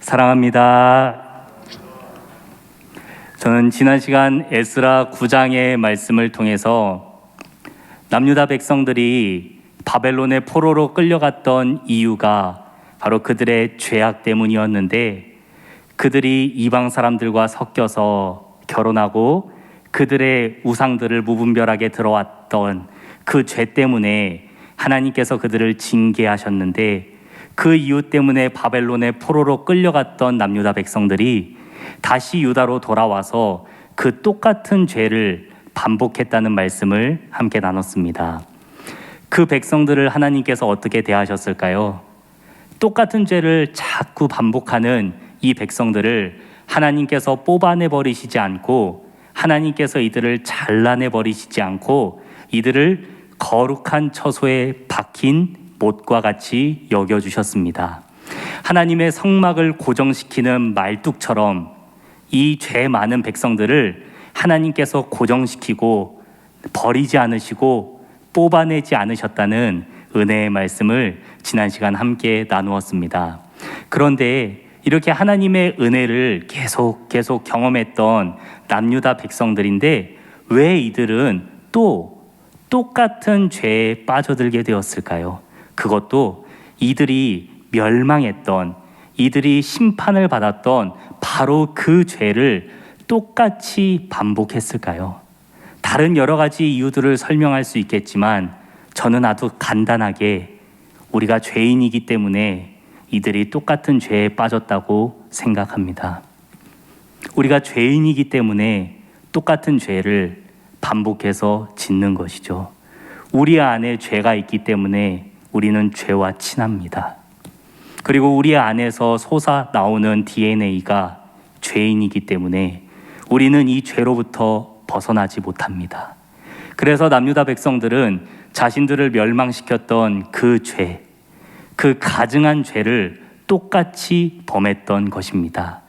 사랑합니다. 저는 지난 시간 에스라 9장의 말씀을 통해서 남유다 백성들이 바벨론의 포로로 끌려갔던 이유가 바로 그들의 죄악 때문이었는데, 그들이 이방 사람들과 섞여서 결혼하고 그들의 우상들을 무분별하게 들어왔던 그 죄 때문에 하나님께서 그들을 징계하셨는데, 그 이유 때문에 바벨론의 포로로 끌려갔던 남유다 백성들이 다시 유다로 돌아와서 그 똑같은 죄를 반복했다는 말씀을 함께 나눴습니다. 그 백성들을 하나님께서 어떻게 대하셨을까요? 똑같은 죄를 자꾸 반복하는 이 백성들을 하나님께서 뽑아내 버리시지 않고, 하나님께서 이들을 잘라내 버리시지 않고 이들을 거룩한 처소에 박힌 못과 같이 여겨주셨습니다. 하나님의 성막을 고정시키는 말뚝처럼 이 죄 많은 백성들을 하나님께서 고정시키고 버리지 않으시고 뽑아내지 않으셨다는 은혜의 말씀을 지난 시간 함께 나누었습니다. 그런데 이렇게 하나님의 은혜를 계속 경험했던 남유다 백성들인데, 왜 이들은 또 똑같은 죄에 빠져들게 되었을까요? 그것도 이들이 멸망했던, 이들이 심판을 받았던 바로 그 죄를 똑같이 반복했을까요? 다른 여러 가지 이유들을 설명할 수 있겠지만, 저는 아주 간단하게 우리가 죄인이기 때문에 이들이 똑같은 죄에 빠졌다고 생각합니다. 우리가 죄인이기 때문에 똑같은 죄를 반복해서 짓는 것이죠. 우리 안에 죄가 있기 때문에 우리는 죄와 친합니다. 그리고 우리 안에서 솟아 나오는 DNA가 죄인이기 때문에 우리는 이 죄로부터 벗어나지 못합니다. 그래서 남유다 백성들은 자신들을 멸망시켰던 그 죄, 그 가증한 죄를 똑같이 범했던 것입니다.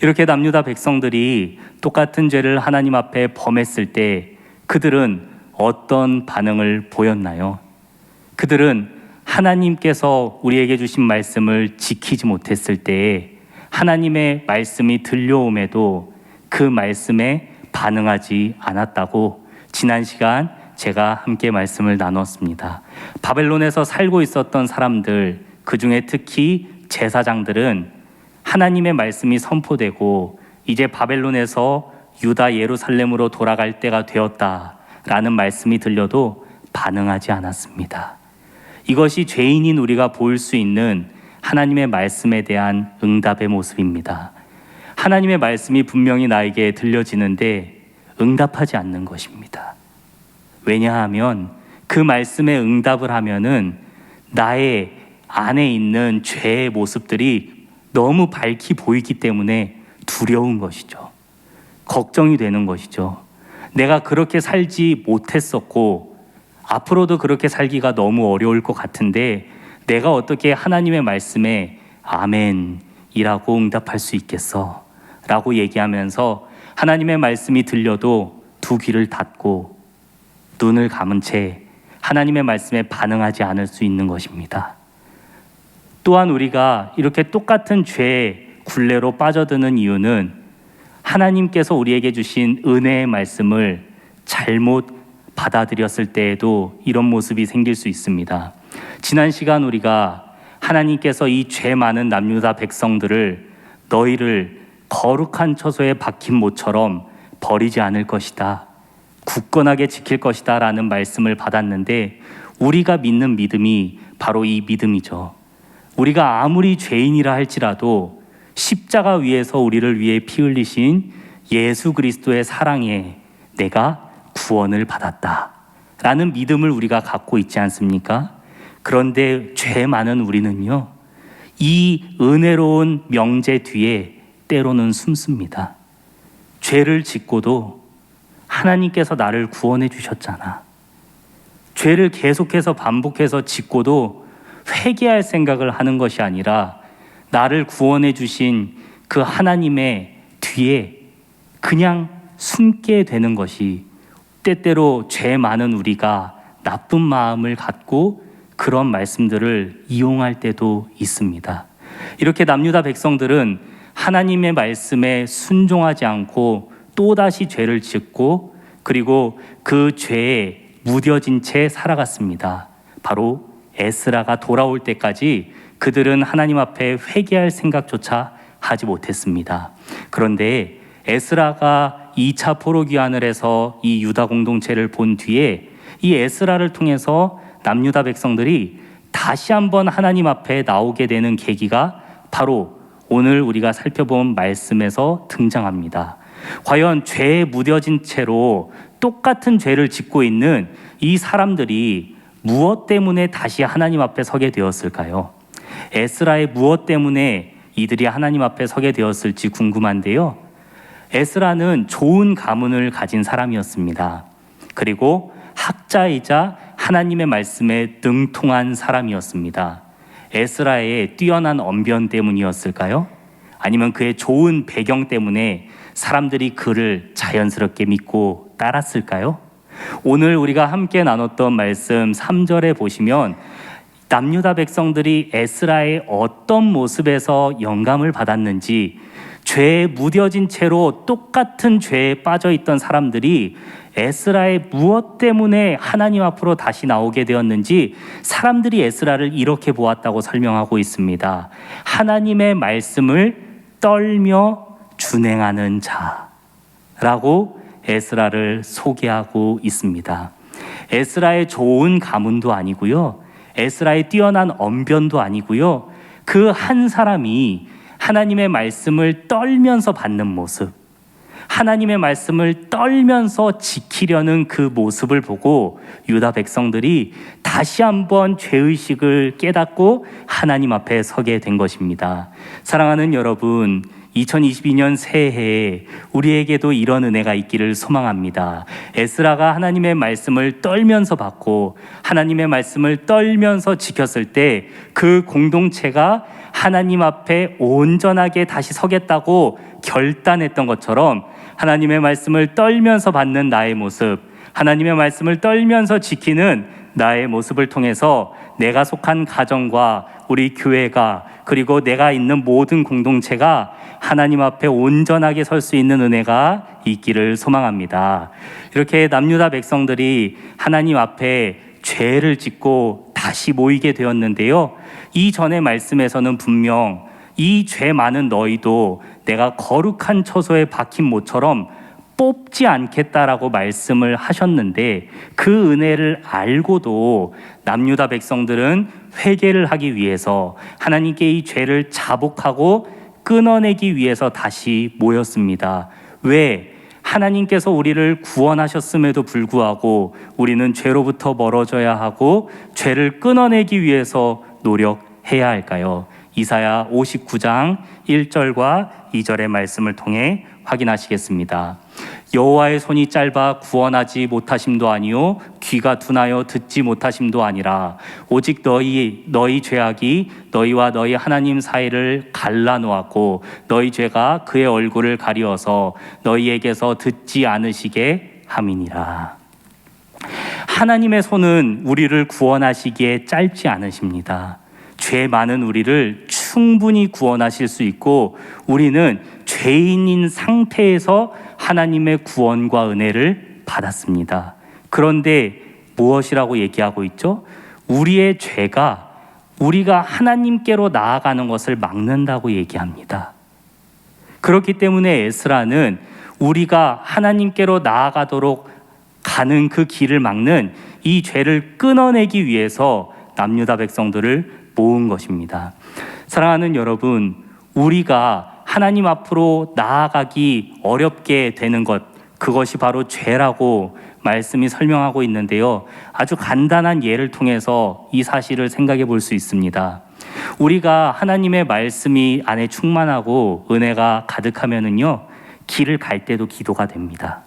이렇게 남유다 백성들이 똑같은 죄를 하나님 앞에 범했을 때 그들은 어떤 반응을 보였나요? 그들은 하나님께서 우리에게 주신 말씀을 지키지 못했을 때에 하나님의 말씀이 들려옴에도 그 말씀에 반응하지 않았다고 지난 시간 제가 함께 말씀을 나눴습니다. 바벨론에서 살고 있었던 사람들, 그 중에 특히 제사장들은 하나님의 말씀이 선포되고 이제 바벨론에서 유다 예루살렘으로 돌아갈 때가 되었다라는 말씀이 들려도 반응하지 않았습니다. 이것이 죄인인 우리가 보일 수 있는 하나님의 말씀에 대한 응답의 모습입니다. 하나님의 말씀이 분명히 나에게 들려지는데 응답하지 않는 것입니다. 왜냐하면 그 말씀에 응답을 하면은 나의 안에 있는 죄의 모습들이 너무 밝히 보이기 때문에 두려운 것이죠. 걱정이 되는 것이죠. 내가 그렇게 살지 못했었고 앞으로도 그렇게 살기가 너무 어려울 것 같은데 내가 어떻게 하나님의 말씀에 아멘이라고 응답할 수 있겠어? 라고 얘기하면서 하나님의 말씀이 들려도 두 귀를 닫고 눈을 감은 채 하나님의 말씀에 반응하지 않을 수 있는 것입니다. 또한 우리가 이렇게 똑같은 죄의 굴레로 빠져드는 이유는 하나님께서 우리에게 주신 은혜의 말씀을 잘못 받아들였을 때에도 이런 모습이 생길 수 있습니다. 지난 시간 우리가 하나님께서 이 죄 많은 남유다 백성들을 너희를 거룩한 처소에 박힌 못처럼 버리지 않을 것이다, 굳건하게 지킬 것이다 라는 말씀을 받았는데, 우리가 믿는 믿음이 바로 이 믿음이죠. 우리가 아무리 죄인이라 할지라도 십자가 위에서 우리를 위해 피 흘리신 예수 그리스도의 사랑에 내가 구원을 받았다 라는 믿음을 우리가 갖고 있지 않습니까? 그런데 죄 많은 우리는요, 이 은혜로운 명제 뒤에 때로는 숨습니다. 죄를 짓고도 하나님께서 나를 구원해 주셨잖아. 죄를 계속해서 반복해서 짓고도 회개할 생각을 하는 것이 아니라 나를 구원해 주신 그 하나님의 뒤에 그냥 숨게 되는 것이, 때때로 죄 많은 우리가 나쁜 마음을 갖고 그런 말씀들을 이용할 때도 있습니다. 이렇게 남유다 백성들은 하나님의 말씀에 순종하지 않고 또다시 죄를 짓고 그리고 그 죄에 무뎌진 채 살아갔습니다. 바로 에스라가 돌아올 때까지 그들은 하나님 앞에 회개할 생각조차 하지 못했습니다. 그런데 에스라가 2차 포로기환을 해서 이 유다 공동체를 본 뒤에 이 에스라를 통해서 남유다 백성들이 다시 한번 하나님 앞에 나오게 되는 계기가 바로 오늘 우리가 살펴본 말씀에서 등장합니다. 과연 죄에 무뎌진 채로 똑같은 죄를 짓고 있는 이 사람들이 무엇 때문에 다시 하나님 앞에 서게 되었을까요? 에스라의 무엇 때문에 이들이 하나님 앞에 서게 되었을지 궁금한데요. 에스라는 좋은 가문을 가진 사람이었습니다. 그리고 학자이자 하나님의 말씀에 능통한 사람이었습니다. 에스라의 뛰어난 언변 때문이었을까요? 아니면 그의 좋은 배경 때문에 사람들이 그를 자연스럽게 믿고 따랐을까요? 오늘 우리가 함께 나눴던 말씀 3절에 보시면 남유다 백성들이 에스라의 어떤 모습에서 영감을 받았는지, 죄에 무뎌진 채로 똑같은 죄에 빠져 있던 사람들이 에스라의 무엇 때문에 하나님 앞으로 다시 나오게 되었는지 사람들이 에스라를 이렇게 보았다고 설명하고 있습니다. 하나님의 말씀을 떨며 준행하는 자라고 에스라를 소개하고 있습니다. 에스라의 좋은 가문도 아니고요, 에스라의 뛰어난 언변도 아니고요, 그 한 사람이 하나님의 말씀을 떨면서 받는 모습, 하나님의 말씀을 떨면서 지키려는 그 모습을 보고 유다 백성들이 다시 한번 죄의식을 깨닫고 하나님 앞에 서게 된 것입니다. 사랑하는 여러분, 2022년 새해에 우리에게도 이런 은혜가 있기를 소망합니다. 에스라가 하나님의 말씀을 떨면서 받고 하나님의 말씀을 떨면서 지켰을 때 그 공동체가 하나님 앞에 온전하게 다시 서겠다고 결단했던 것처럼 하나님의 말씀을 떨면서 받는 나의 모습, 하나님의 말씀을 떨면서 지키는 나의 모습을 통해서 내가 속한 가정과 우리 교회가 그리고 내가 있는 모든 공동체가 하나님 앞에 온전하게 설 수 있는 은혜가 있기를 소망합니다. 이렇게 남유다 백성들이 하나님 앞에 죄를 짓고 다시 모이게 되었는데요, 이전의 말씀에서는 분명 이 죄 많은 너희도 내가 거룩한 처소에 박힌 모처럼 뽑지 않겠다라고 말씀을 하셨는데, 그 은혜를 알고도 남유다 백성들은 회개를 하기 위해서 하나님께 이 죄를 자복하고 끊어내기 위해서 다시 모였습니다. 왜? 하나님께서 우리를 구원하셨음에도 불구하고 우리는 죄로부터 멀어져야 하고 죄를 끊어내기 위해서 노력해야 할까요? 이사야 59장 1절과 2절의 말씀을 통해 확인하시겠습니다. 여호와의 손이 짧아 구원하지 못하심도 아니요 귀가 둔하여 듣지 못하심도 아니라 오직 너희 죄악이 너희와 너희 하나님 사이를 갈라놓았고 너희 죄가 그의 얼굴을 가리어서 너희에게서 듣지 않으시게 함이니라. 하나님의 손은 우리를 구원하시기에 짧지 않으십니다. 죄 많은 우리를 충분히 구원하실 수 있고 우리는 죄인인 상태에서 하나님의 구원과 은혜를 받았습니다. 그런데 무엇이라고 얘기하고 있죠? 우리의 죄가 우리가 하나님께로 나아가는 것을 막는다고 얘기합니다. 그렇기 때문에 에스라는 우리가 하나님께로 나아가도록 가는 그 길을 막는 이 죄를 끊어내기 위해서 남유다 백성들을 모은 것입니다. 사랑하는 여러분, 우리가 하나님 앞으로 나아가기 어렵게 되는 것, 그것이 바로 죄라고 말씀이 설명하고 있는데요, 아주 간단한 예를 통해서 이 사실을 생각해 볼 수 있습니다. 우리가 하나님의 말씀이 안에 충만하고 은혜가 가득하면은요, 길을 갈 때도 기도가 됩니다.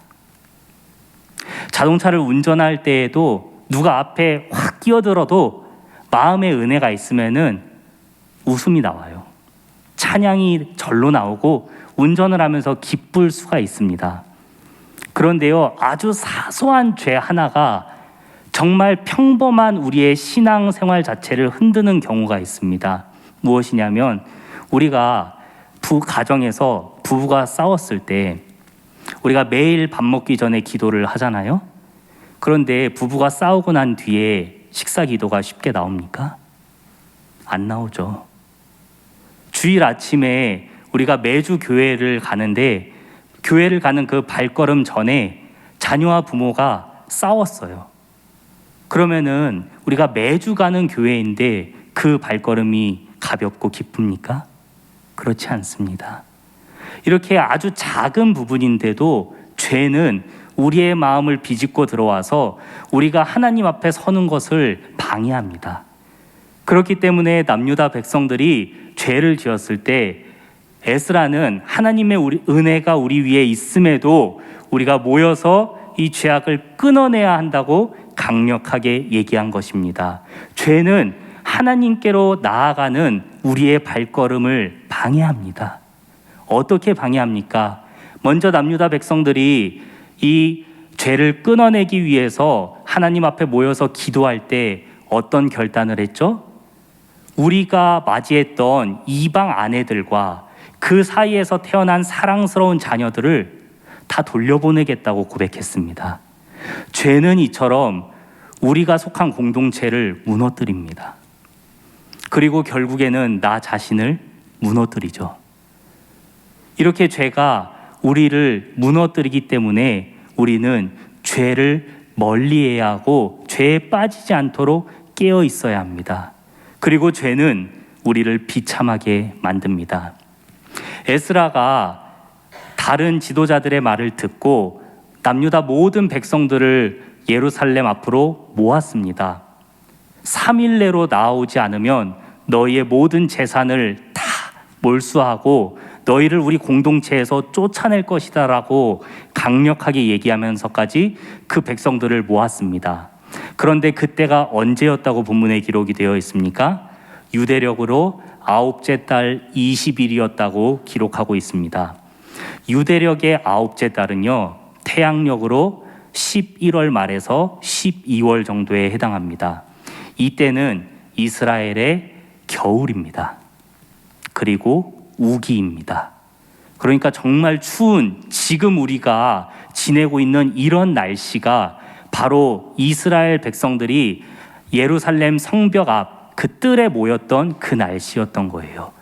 자동차를 운전할 때에도 누가 앞에 확 끼어들어도 마음의 은혜가 있으면은 웃음이 나와요. 찬양이 절로 나오고 운전을 하면서 기쁠 수가 있습니다. 그런데요, 아주 사소한 죄 하나가 정말 평범한 우리의 신앙생활 자체를 흔드는 경우가 있습니다. 무엇이냐면 우리가 가정에서 부부가 싸웠을 때 우리가 매일 밥 먹기 전에 기도를 하잖아요. 그런데 부부가 싸우고 난 뒤에 식사 기도가 쉽게 나옵니까? 안 나오죠. 주일 아침에 우리가 매주 교회를 가는데 교회를 가는 그 발걸음 전에 자녀와 부모가 싸웠어요. 그러면은 우리가 매주 가는 교회인데 그 발걸음이 가볍고 기쁩니까? 그렇지 않습니다. 이렇게 아주 작은 부분인데도 죄는 우리의 마음을 비집고 들어와서 우리가 하나님 앞에 서는 것을 방해합니다. 그렇기 때문에 남유다 백성들이 죄를 지었을 때 에스라는 하나님의 은혜가 우리 위에 있음에도 우리가 모여서 이 죄악을 끊어내야 한다고 강력하게 얘기한 것입니다. 죄는 하나님께로 나아가는 우리의 발걸음을 방해합니다. 어떻게 방해합니까? 먼저 남유다 백성들이 이 죄를 끊어내기 위해서 하나님 앞에 모여서 기도할 때 어떤 결단을 했죠? 우리가 맞이했던 이방 아내들과 그 사이에서 태어난 사랑스러운 자녀들을 다 돌려보내겠다고 고백했습니다. 죄는 이처럼 우리가 속한 공동체를 무너뜨립니다. 그리고 결국에는 나 자신을 무너뜨리죠. 이렇게 죄가 우리를 무너뜨리기 때문에 우리는 죄를 멀리해야 하고 죄에 빠지지 않도록 깨어 있어야 합니다. 그리고 죄는 우리를 비참하게 만듭니다. 에스라가 다른 지도자들의 말을 듣고 남유다 모든 백성들을 예루살렘 앞으로 모았습니다. 3일 내로 나오지 않으면 너희의 모든 재산을 다 몰수하고 너희를 우리 공동체에서 쫓아낼 것이다 라고 강력하게 얘기하면서까지 그 백성들을 모았습니다. 그런데 그때가 언제였다고 본문에 기록이 되어 있습니까? 유대력으로 9째 달 20일이었다고 기록하고 있습니다. 유대력의 9째 달은요, 태양력으로 11월 말에서 12월 정도에 해당합니다. 이때는 이스라엘의 겨울입니다. 그리고 우기입니다. 그러니까 정말 추운 지금 우리가 지내고 있는 이런 날씨가 바로 이스라엘 백성들이 예루살렘 성벽 앞 그 뜰에 모였던 그 날씨였던 거예요.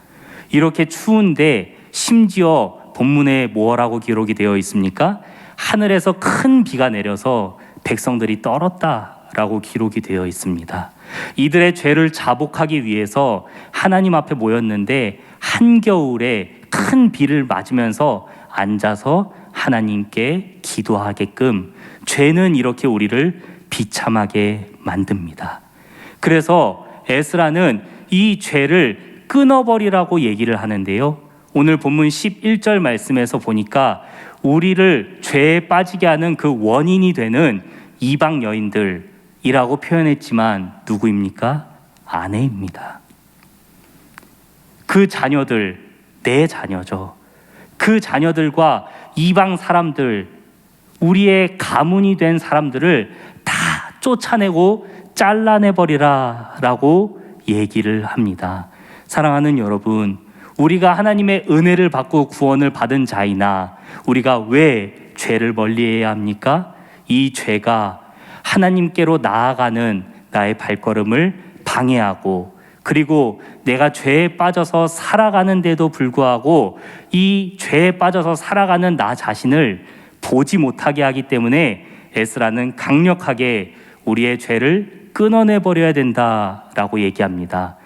이렇게 추운데 심지어 본문에 뭐라고 기록이 되어 있습니까? 하늘에서 큰 비가 내려서 백성들이 떨었다라고 기록이 되어 있습니다. 이들의 죄를 자복하기 위해서 하나님 앞에 모였는데 한겨울에 큰 비를 맞으면서 앉아서 하나님께 기도하게끔 죄는 이렇게 우리를 비참하게 만듭니다. 그래서 에스라는 이 죄를 끊어버리라고 얘기를 하는데요. 오늘 본문 11절 말씀에서 보니까 우리를 죄에 빠지게 하는 그 원인이 되는 이방 여인들이라고 표현했지만 누구입니까? 아내입니다. 그 자녀들, 내 자녀죠. 그 자녀들과 이방 사람들, 우리의 가문이 된 사람들을 다 쫓아내고 잘라내버리라 라고 얘기를 합니다. 사랑하는 여러분, 우리가 하나님의 은혜를 받고 구원을 받은 자이나 우리가 왜 죄를 멀리해야 합니까? 이 죄가 하나님께로 나아가는 나의 발걸음을 방해하고 그리고 내가 죄에 빠져서 살아가는데도 불구하고 이 죄에 빠져서 살아가는 나 자신을 보지 못하게 하기 때문에 에스라는 강력하게 우리의 죄를 끊어내버려야 된다라고 얘기합니다.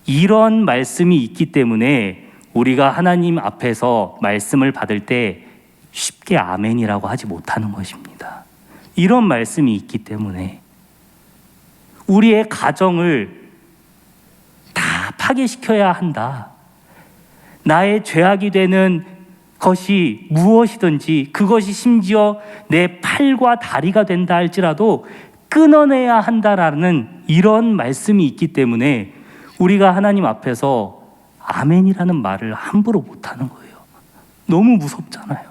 이런 말씀이 있기 때문에 우리가 하나님 앞에서 말씀을 받을 때 쉽게 아멘이라고 하지 못하는 것입니다. 이런 말씀이 있기 때문에 우리의 가정을 다 파괴시켜야 한다. 나의 죄악이 되는 것이 무엇이든지 그것이 심지어 내 팔과 다리가 된다 할지라도 끊어내야 한다라는 이런 말씀이 있기 때문에 우리가 하나님 앞에서 아멘이라는 말을 함부로 못하는 거예요. 너무 무섭잖아요.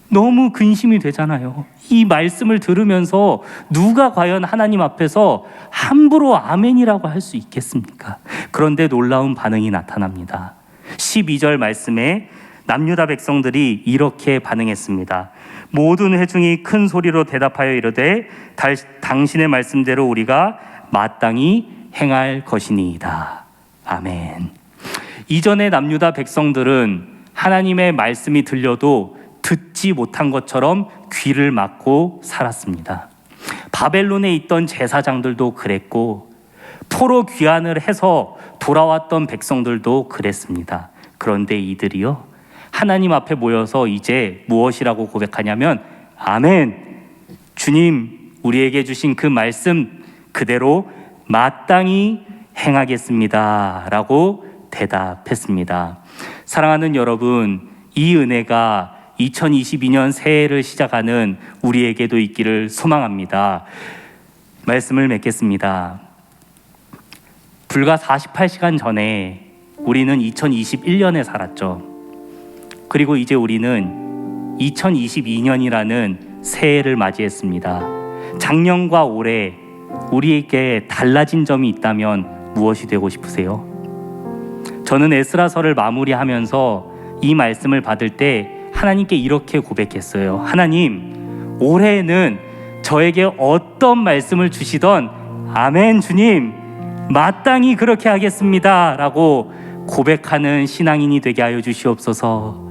너무 근심이 되잖아요. 이 말씀을 들으면서 누가 과연 하나님 앞에서 함부로 아멘이라고 할 수 있겠습니까? 그런데 놀라운 반응이 나타납니다. 12절 말씀에 남유다 백성들이 이렇게 반응했습니다. 모든 회중이 큰 소리로 대답하여 이르되 당신의 말씀대로 우리가 마땅히 행할 것이니이다. 아멘. 이전에 남유다 백성들은 하나님의 말씀이 들려도 듣지 못한 것처럼 귀를 막고 살았습니다. 바벨론에 있던 제사장들도 그랬고 포로 귀환을 해서 돌아왔던 백성들도 그랬습니다. 그런데 이들이요, 하나님 앞에 모여서 이제 무엇이라고 고백하냐면 아멘, 주님 우리에게 주신 그 말씀 그대로 마땅히 행하겠습니다 라고 대답했습니다. 사랑하는 여러분, 이 은혜가 2022년 새해를 시작하는 우리에게도 있기를 소망합니다. 말씀을 맺겠습니다. 불과 48시간 전에 우리는 2021년에 살았죠. 그리고 이제 우리는 2022년이라는 새해를 맞이했습니다. 작년과 올해 우리에게 달라진 점이 있다면 무엇이 되고 싶으세요? 저는 에스라서를 마무리하면서 이 말씀을 받을 때 하나님께 이렇게 고백했어요. 하나님, 올해는 저에게 어떤 말씀을 주시던 아멘 주님, 마땅히 그렇게 하겠습니다 라고 고백하는 신앙인이 되게 하여 주시옵소서.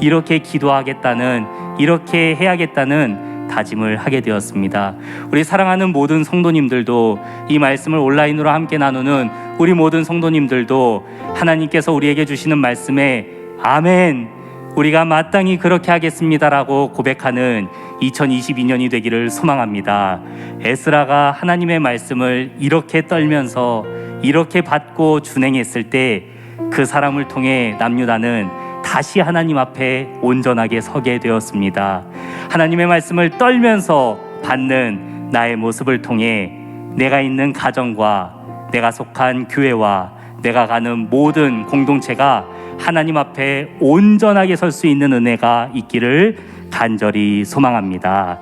이렇게 기도하겠다는, 이렇게 해야겠다는 다짐을 하게 되었습니다. 우리 사랑하는 모든 성도님들도, 이 말씀을 온라인으로 함께 나누는 우리 모든 성도님들도 하나님께서 우리에게 주시는 말씀에 아멘, 우리가 마땅히 그렇게 하겠습니다라고 고백하는 2022년이 되기를 소망합니다. 에스라가 하나님의 말씀을 이렇게 떨면서 이렇게 받고 준행했을 때 그 사람을 통해 남유다는 다시 하나님 앞에 온전하게 서게 되었습니다. 하나님의 말씀을 떨면서 받는 나의 모습을 통해 내가 있는 가정과 내가 속한 교회와 내가 가는 모든 공동체가 하나님 앞에 온전하게 설 수 있는 은혜가 있기를 간절히 소망합니다.